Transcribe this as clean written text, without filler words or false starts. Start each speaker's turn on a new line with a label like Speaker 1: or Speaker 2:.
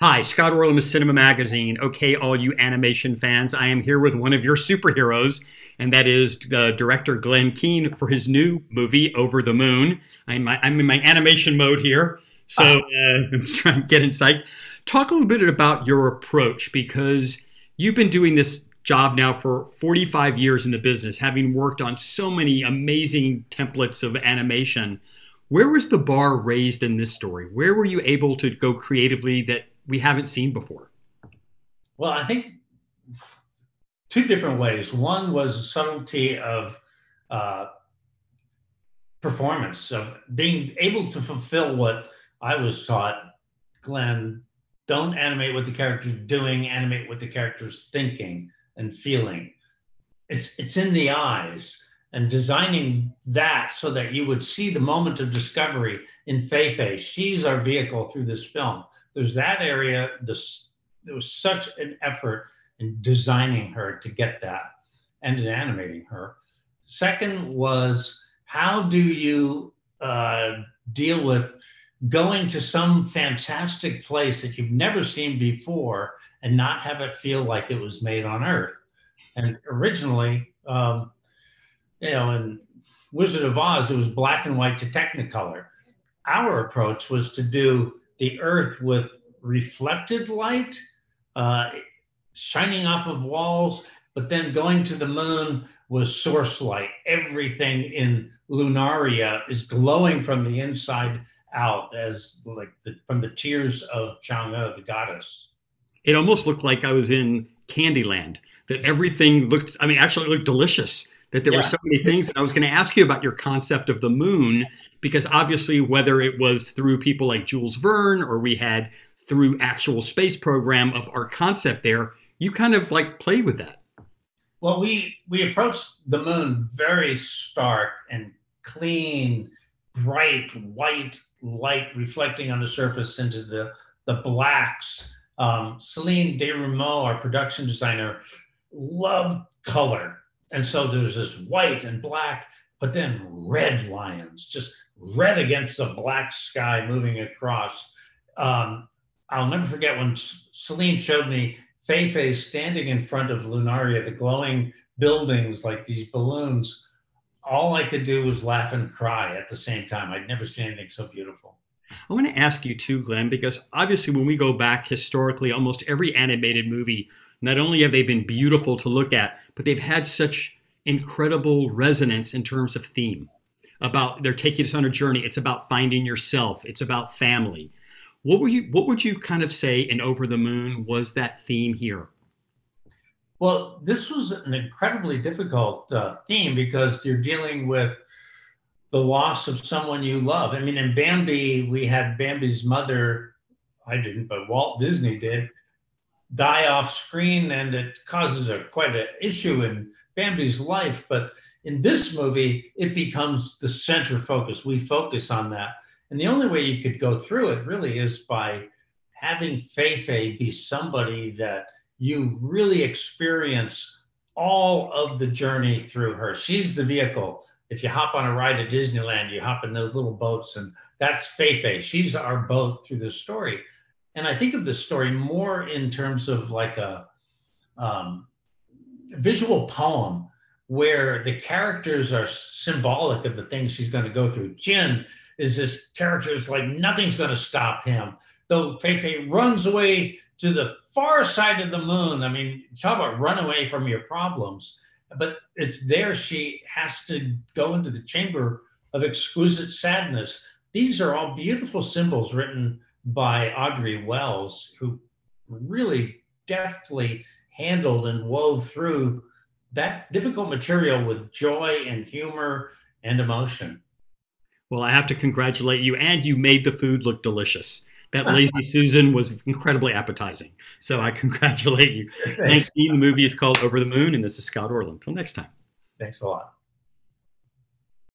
Speaker 1: Hi, Scott Orlin with Cinema-Magazine. Okay, all you animation fans, I am here with one of your superheroes, and that is director Glen Keane for his new movie, Over the Moon. I'm in my animation mode here, so I'm trying to get insight. Talk a little bit about your approach, because you've been doing this job now for 45 years in the business, having worked on so many amazing templates of animation. Where was the bar raised in this story? Where were you able to go creatively that we haven't seen before?
Speaker 2: Well, I think two different ways. One was the subtlety of uh, performance, of being able to fulfill what I was taught. Glenn, don't animate what the character's doing, animate what the character's thinking and feeling. It's in the eyes, and designing that so that you would see the moment of discovery in Feifei. She's our vehicle through this film. There's that area. There was such an effort in designing her to get that and in animating her. Second was, how do you deal with going to some fantastic place that you've never seen before and not have it feel like it was made on Earth? And originally, in Wizard of Oz, it was black and white to Technicolor. Our approach was to do the Earth with reflected light, shining off of walls, but then going to the moon was source light. Everything in Lunaria is glowing from the inside out, as like from the tears of Chang'e, the goddess.
Speaker 1: It almost looked like I was in Candyland, that everything looked, I mean, actually it looked delicious, that there were so many things. And I was going to ask you about your concept of the moon, because obviously whether it was through people like Jules Verne or we had through actual space program of our concept there, you kind of like played with that.
Speaker 2: Well, we approached the moon very stark and clean, bright white light reflecting on the surface into the blacks. Celine Desrumeaux, our production designer, loved color. And so there's this white and black, but then red lions, just red against the black sky moving across. I'll never forget when Celine showed me Feifei standing in front of Lunaria, the glowing buildings like these balloons. All I could do was laugh and cry at the same time. I'd never seen anything so beautiful.
Speaker 1: I want to ask you too, Glenn, because obviously when we go back historically, almost every animated movie, not only have they been beautiful to look at, but they've had such incredible resonance in terms of theme. About they're taking us on a journey. It's about finding yourself. It's about family. What would you kind of say in Over the Moon was that theme here?
Speaker 2: Well, this was an incredibly difficult theme because you're dealing with the loss of someone you love. I mean, in Bambi, we had Bambi's mother, I didn't, but Walt Disney did, die off screen, and it causes quite an issue in Bambi's life. But in this movie, it becomes the center focus. We focus on that. And the only way you could go through it really is by having Feifei be somebody that you really experience all of the journey through her. She's the vehicle. If you hop on a ride at Disneyland, you hop in those little boats, and that's Feifei. She's our boat through the story. And I think of the story more in terms of like a visual poem where the characters are symbolic of the things she's going to go through. Jin is this character is like nothing's going to stop him. Though Feifei runs away to the far side of the moon. I mean, talk about run away from your problems. But it's there she has to go into the chamber of exquisite sadness. These are all beautiful symbols written by Audrey Wells, who really deftly handled and wove through that difficult material with joy and humor and emotion.
Speaker 1: Well, I have to congratulate you, and you made the food look delicious. That Lazy Susan was incredibly appetizing. So I congratulate you. Thank you. The movie is called Over the Moon, and this is Scott Orlin. Until next time.
Speaker 2: Thanks a lot.